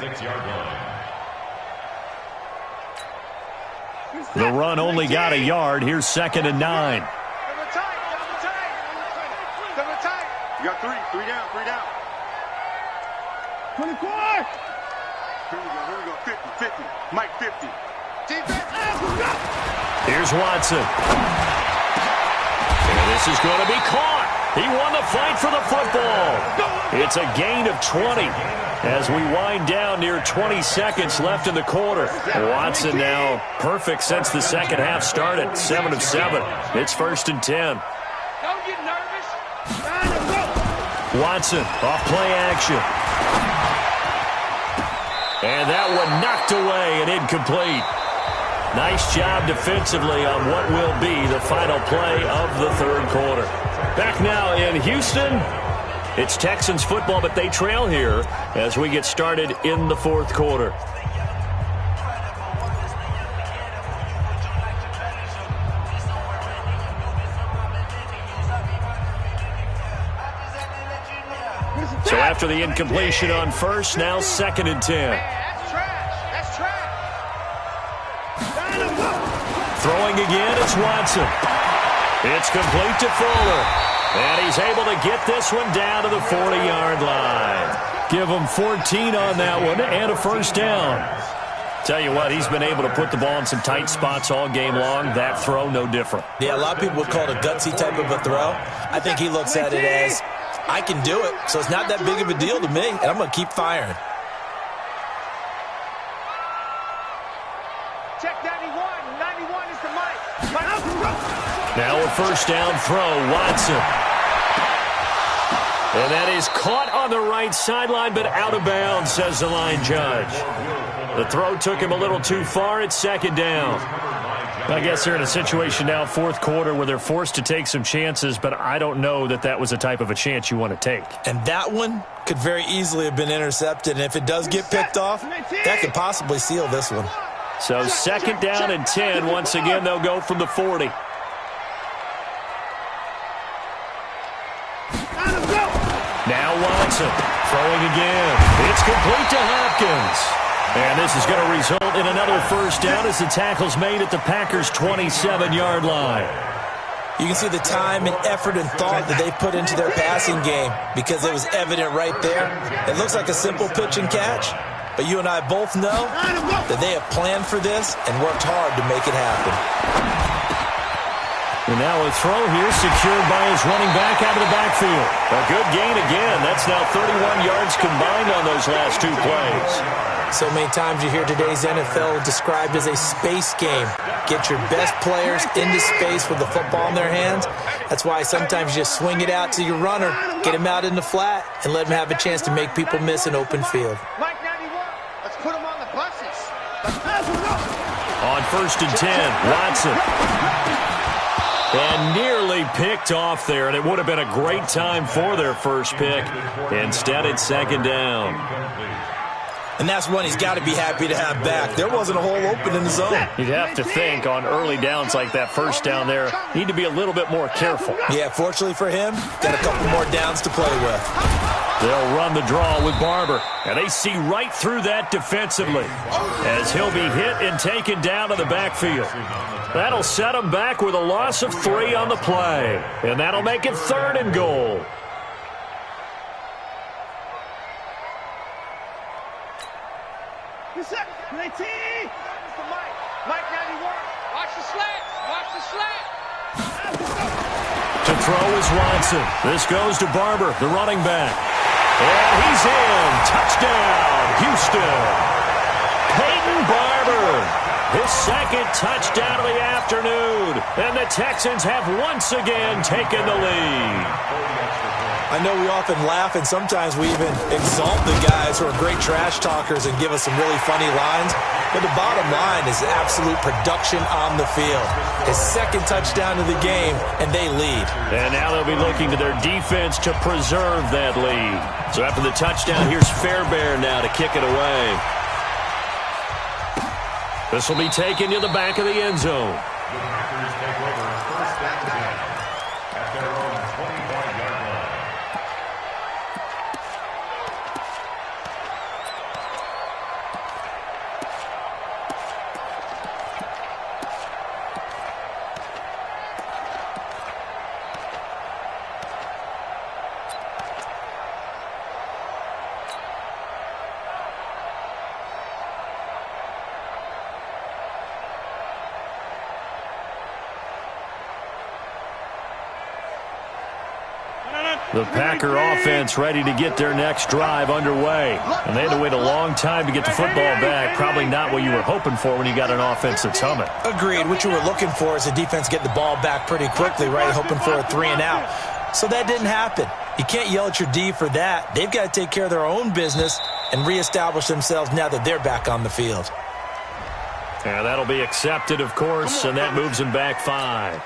The run only got a yard. Here's 2nd and 9. Double tight. You got 3 down. 24. Here we go. 50, 50. Mike, 50. Defense. Here's Watson. And this is going to be caught. He won the fight for the football. It's a gain of 20 as we wind down near 20 seconds left in the quarter. Watson now perfect since the second half started. 7 of 7. It's 1st and 10. Don't get nervous. Watson off play action. And that one knocked away and incomplete. Nice job defensively on what will be the final play of the third quarter. Back now in Houston. It's Texans football, but they trail here as we get started in the fourth quarter. So after the incompletion on first, now 2nd and 10. That's trash. That's trash. Throwing again, it's Watson. It's complete to Fuller. And he's able to get this one down to the 40-yard line. Give him 14 on that one and a first down. Tell you what, he's been able to put the ball in some tight spots all game long. That throw, no different. Yeah, a lot of people would call it a gutsy type of a throw. I think he looks at it as, I can do it, so it's not that big of a deal to me, and I'm going to keep firing. Check 91. 91 is the mic. Now a first down throw, Watson. And that is caught on the right sideline, but out of bounds, says the line judge. The throw took him a little too far. It's 2nd down. I guess they're in a situation now, fourth quarter, where they're forced to take some chances, but I don't know that that was the type of a chance you want to take. And that one could very easily have been intercepted, and if it does get picked off, that could possibly seal this one. So 2nd down and 10. Once again, they'll go from the 40. Now Watson throwing again. It's complete to Hopkins. And this is going to result in another first down as the tackle's made at the Packers' 27-yard line. You can see the time and effort and thought that they put into their passing game because it was evident right there. It looks like a simple pitch and catch, but you and I both know that they have planned for this and worked hard to make it happen. And now a throw here secured by his running back out of the backfield. A good gain again. That's now 31 yards combined on those last two plays. So many times you hear today's NFL described as a space game. Get your best players into space with the football in their hands. That's why sometimes you just swing it out to your runner, get him out in the flat, and let him have a chance to make people miss an open field. Mike 91. Let's put him on the buses. On 1st and 10, Watson. And nearly picked off there, and it would have been a great time for their first pick. Instead, it's 2nd down. And that's one he's got to be happy to have back. There wasn't a hole open in the zone. You'd have to think on early downs like that first down there, need to be a little bit more careful. Yeah, fortunately for him, got a couple more downs to play with. They'll run the draw with Barber, and they see right through that defensively as he'll be hit and taken down to the backfield. That'll set him back with a loss of 3 on the play, and that'll make it 3rd and goal. Mike 91. Watch the slats. Watch the slats. To throw is Watson. This goes to Barber, the running back. And he's in. Touchdown, Houston. Peyton Barber. His 2nd touchdown of the afternoon. And the Texans have once again taken the lead. I know we often laugh, and sometimes we even exalt the guys who are great trash talkers and give us some really funny lines. But the bottom line is absolute production on the field. His 2nd touchdown of the game, and they lead. And now they'll be looking to their defense to preserve that lead. So after the touchdown, here's Fairbairn now to kick it away. This will be taken to the back of the end zone. The Packers take over 1st and 10 at their own 25-yard line. The Packer offense ready to get their next drive underway. And they had to wait a long time to get the football back. Probably not what you were hoping for when you got an offense that's humming. Agreed. What you were looking for is the defense getting the ball back pretty quickly, right? Hoping for a 3 and out. So that didn't happen. You can't yell at your D for that. They've got to take care of their own business and reestablish themselves now that they're back on the field. Yeah, that'll be accepted, of course, and that moves them back 5.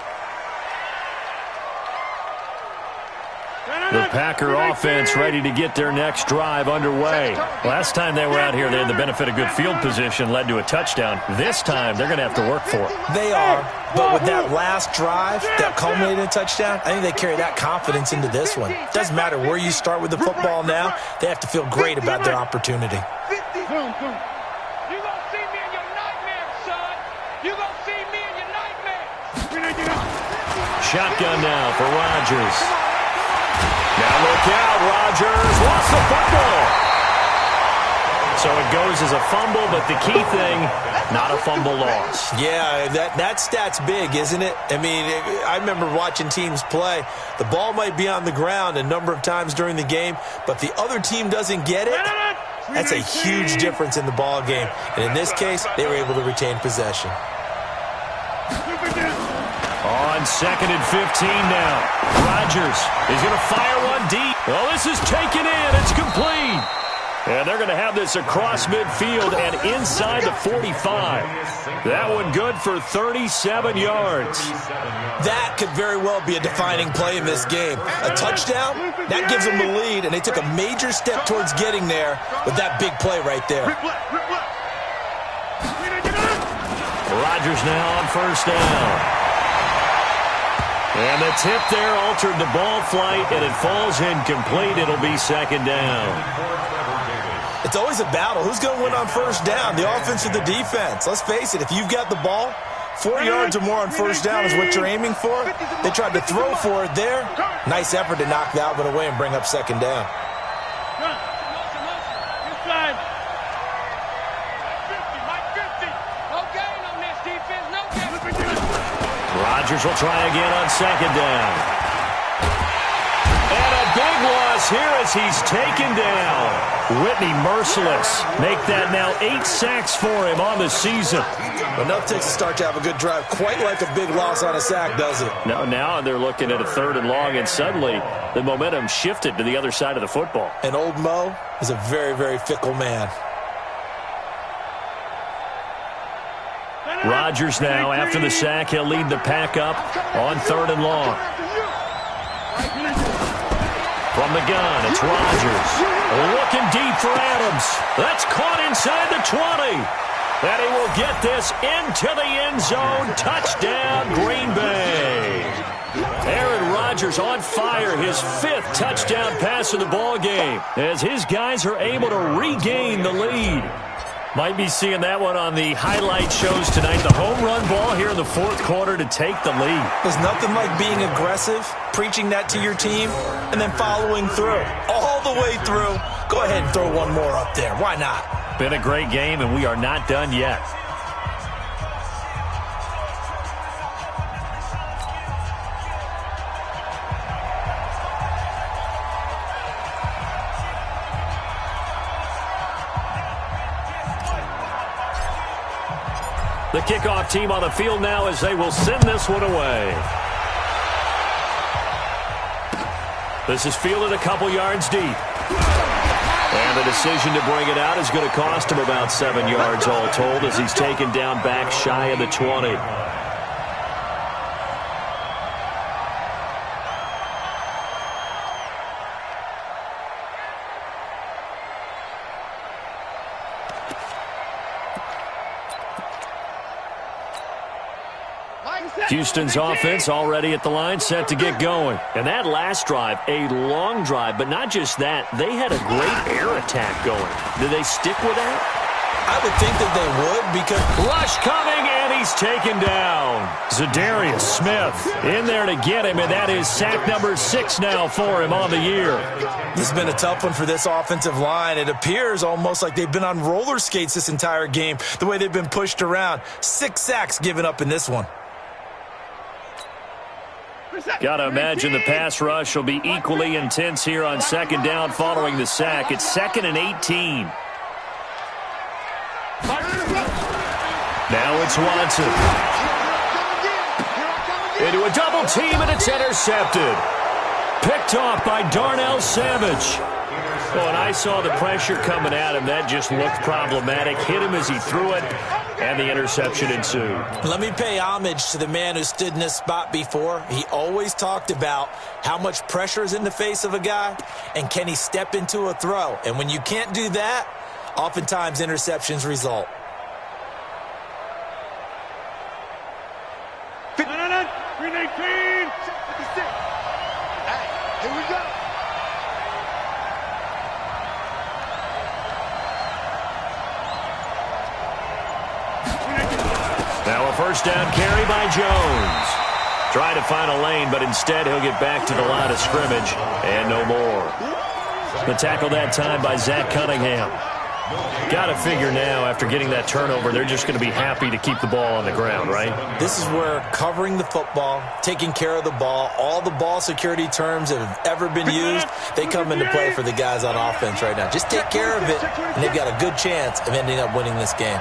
The Packer offense ready to get their next drive underway. Last time they were out here, they had the benefit of good field position, led to a touchdown. This time, they're going to have to work for it. They are, but with that last drive that culminated in a touchdown, I think they carry that confidence into this one. Doesn't matter where you start with the football now, they have to feel great about their opportunity. You're going to see me in your nightmares, son. You're going to see me in your nightmares. Shotgun now for Rodgers. Now look out, Rodgers lost the football. So it goes as a fumble, but the key thing, not a fumble loss. Yeah, that stat's big, isn't it? I mean, I remember watching teams play. The ball might be on the ground a number of times during the game, but the other team doesn't get it. That's a huge difference in the ball game. And in this case, they were able to retain possession. On 2nd and 15 now. Rodgers is going to fire one deep. Well, this is taken in. It's complete. And they're going to have this across midfield and inside the 45. That one good for 37 yards. That could very well be a defining play in this game. A touchdown, that gives them the lead, and they took a major step towards getting there with that big play right there. Rodgers now on 1st down. And the tip there altered the ball flight, and it falls incomplete. It'll be 2nd down. It's always a battle. Who's going to win on 1st down, the offense or the defense? Let's face it, if you've got the ball, 4 yards or more on 1st down is what you're aiming for. They tried to throw for it there. Nice effort to knock that one away and bring up 2nd down. Rodgers will try again on 2nd down. And a big loss here as he's taken down. Whitney merciless. Make that now 8 sacks for him on the season. Enough takes to start to have a good drive. Quite like a big loss on a sack, does it? Now they're looking at a 3rd and long, and suddenly the momentum shifted to the other side of the football. And old Mo is a very, very fickle man. Rodgers now, after the sack, he'll lead the pack up on 3rd and long. From the gun, it's Rodgers. Looking deep for Adams. That's caught inside the 20. And he will get this into the end zone. Touchdown, Green Bay. Aaron Rodgers on fire, his 5th touchdown pass of the ball game, as his guys are able to regain the lead. Might be seeing that one on the highlight shows tonight. The home run ball here in the 4th quarter to take the lead. There's nothing like being aggressive, preaching that to your team, and then following through. All the way through. Go ahead and throw one more up there. Why not? Been a great game, and we are not done yet. The kickoff team on the field now as they will send this one away. This is fielded a couple yards deep. And the decision to bring it out is going to cost him about 7 yards all told as he's taken down back shy of the 20. Houston's offense already at the line, set to get going. And that last drive, a long drive, but not just that. They had a great air attack going. Do they stick with that? I would think that they would, because rush coming, and he's taken down. Zadarius Smith in there to get him, and that is sack number 6 now for him on the year. This has been a tough one for this offensive line. It appears almost like they've been on roller skates this entire game, the way they've been pushed around. 6 sacks given up in this one. Got to imagine the pass rush will be equally intense here on second down following the sack. It's 2nd and 18. Now it's Watson. Into a double team, and it's intercepted. Picked off by Darnell Savage. Oh, and I saw the pressure coming at him. That just looked problematic. Hit him as he threw it, and the interception ensued. Let me pay homage to the man who stood in this spot before. He always talked about how much pressure is in the face of a guy, and can he step into a throw. And when you can't do that, oftentimes interceptions result. 319. 56. Hey, here we go. Now a first down carry by Jones. Trying to find a lane, but instead he'll get back to the line of scrimmage and no more. The tackle that time by Zach Cunningham. Got to figure now, after getting that turnover, they're just going to be happy to keep the ball on the ground, right? This is where covering the football, taking care of the ball, all the ball security terms that have ever been used, they come into play for the guys on offense right now. Just take care of it, and they've got a good chance of ending up winning this game.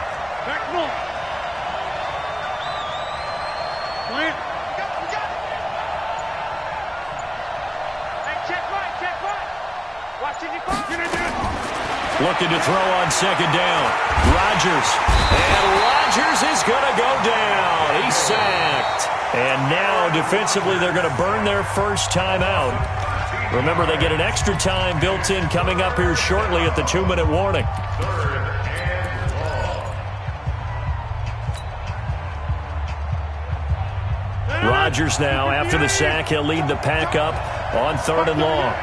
Looking to throw on second down. Rodgers. And Rodgers is going to go down. He's sacked. And now defensively they're going to burn their first time out. Remember, they get an extra time built in coming up here shortly at the 2-minute warning. Rodgers now, after the sack, he'll lead the pack up on 3rd and long.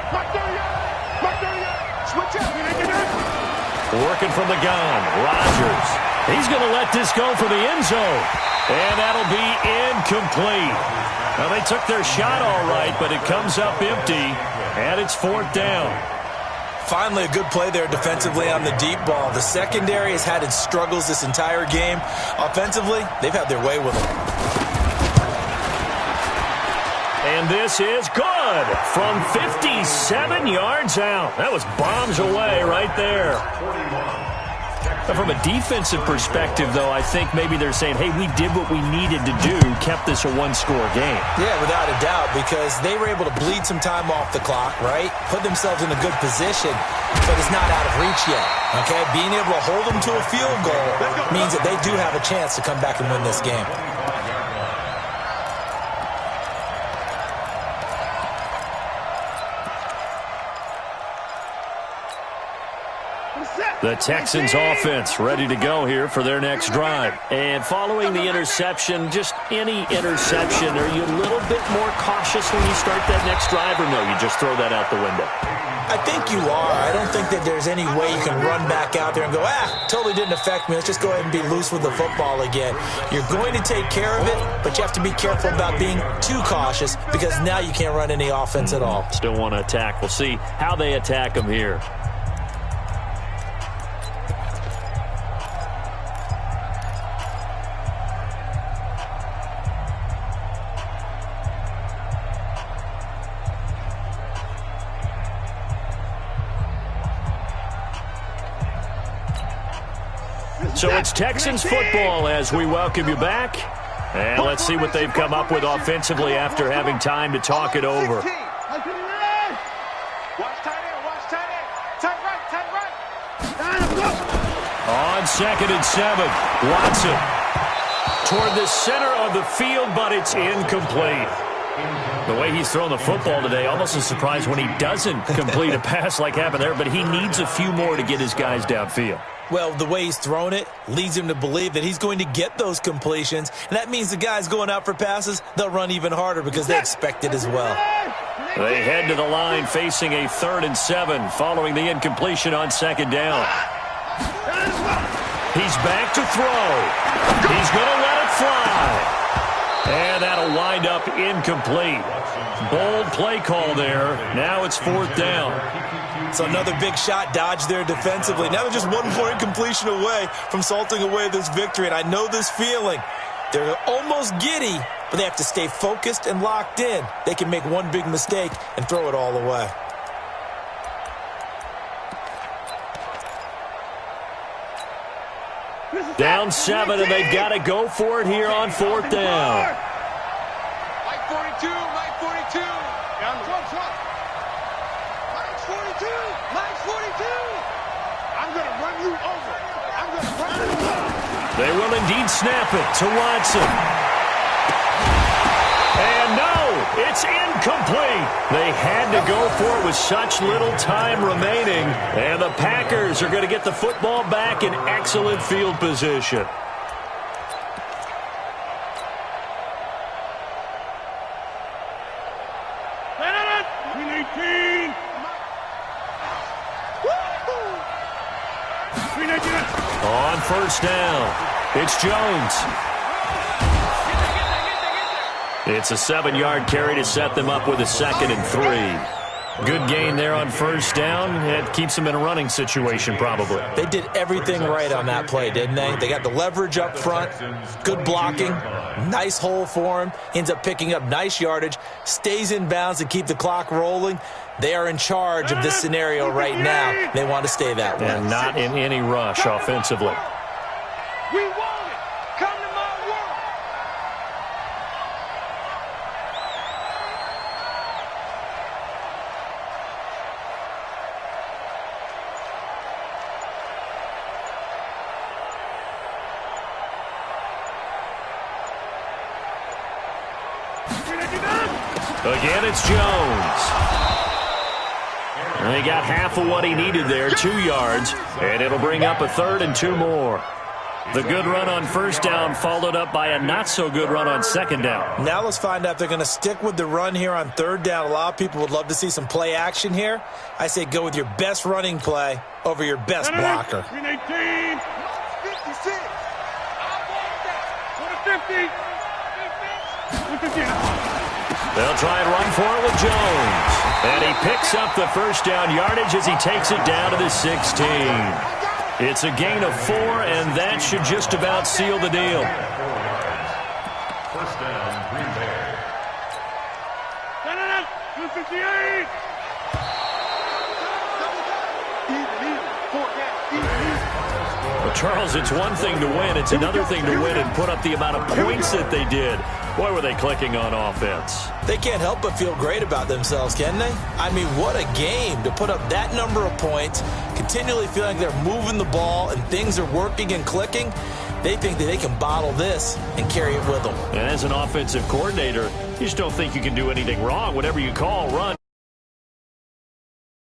Working from the gun, Rodgers. He's going to let this go for the end zone. And that'll be incomplete. Now, they took their shot all right, but it comes up empty, and it's 4th down. Finally, a good play there defensively on the deep ball. The secondary has had its struggles this entire game. Offensively, they've had their way with them. And this is good from 57 yards out. That was bombs away right there. But from a defensive perspective, though, I think maybe they're saying, hey, we did what we needed to do, kept this a one-score game. Yeah, without a doubt, because they were able to bleed some time off the clock, right? Put themselves in a good position, but it's not out of reach yet, okay? Being able to hold them to a field goal means that they do have a chance to come back and win this game. The Texans offense ready to go here for their next drive. And following the interception, just any interception, are you a little bit more cautious when you start that next drive, or no, you just throw that out the window? I think you are. I don't think that there's any way you can run back out there and go, totally didn't affect me. Let's just go ahead and be loose with the football again. You're going to take care of it, but you have to be careful about being too cautious because now you can't run any offense at all. Still want to attack. We'll see how they attack them here. So it's Texans football as we welcome you back. And let's see what they've come up with offensively after having time to talk it over. Watch tight end, watch tight end. Tight right. On 2nd and 7, Watson toward the center of the field, but it's incomplete. The way he's thrown the football today, almost a surprise when he doesn't complete a pass like happened there, but he needs a few more to get his guys downfield. Well, the way he's thrown it leads him to believe that he's going to get those completions, and that means the guys going out for passes, they'll run even harder because they expect it as well. They head to the line facing a 3rd and 7 following the incompletion on 2nd down. He's back to throw. He's going to let it fly. And that'll wind up incomplete. Bold play call there. Now it's 4th down. So another big shot dodged there defensively. Now they're just one more incompletion away from salting away this victory. And I know this feeling. They're almost giddy, but they have to stay focused and locked in. They can make one big mistake and throw it all away. Down 7, and they've got to go for it here on 4th down. Mike 42, Mike 42. Down the front. Mike 42, Mike 42. I'm going to run you over. I'm going to run you over. They will indeed snap it to Watson. And no, it's incomplete. They had to go for it with such little time remaining. And the Packers are going to get the football back in excellent field position. On 1st down, it's Jones. It's a 7-yard carry to set them up with a 2nd and 3. Good gain there on 1st down. It keeps them in a running situation probably. They did everything right on that play, didn't they? They got the leverage up front, good blocking, nice hole for him, ends up picking up nice yardage, stays in bounds and keep the clock rolling. They are in charge of this scenario right now. They want to stay that way. And not in any rush offensively. We want it. Come to my world. Again, it's Jones. And he got half of what he needed there, 2 yards, and it'll bring up a 3rd and 2 more. The good run on 1st down followed up by a not-so-good run on 2nd down. Now let's find out if they're going to stick with the run here on 3rd down. A lot of people would love to see some play action here. I say go with your best running play over your best blocker. 56. I want that. 50. They'll try and run for it with Jones. And he picks up the 1st down yardage as he takes it down to the 16. It's a gain of 4, and that should just about seal the deal. 1st down, Green Bay. 258. Well, Charles, it's one thing to win. It's another thing to win and put up the amount of points that they did. Boy, were they clicking on offense. They can't help but feel great about themselves, can they? I mean, what a game to put up that number of points, continually feeling they're moving the ball and things are working and clicking. They think that they can bottle this and carry it with them. And as an offensive coordinator, you just don't think you can do anything wrong. Whatever you call, run.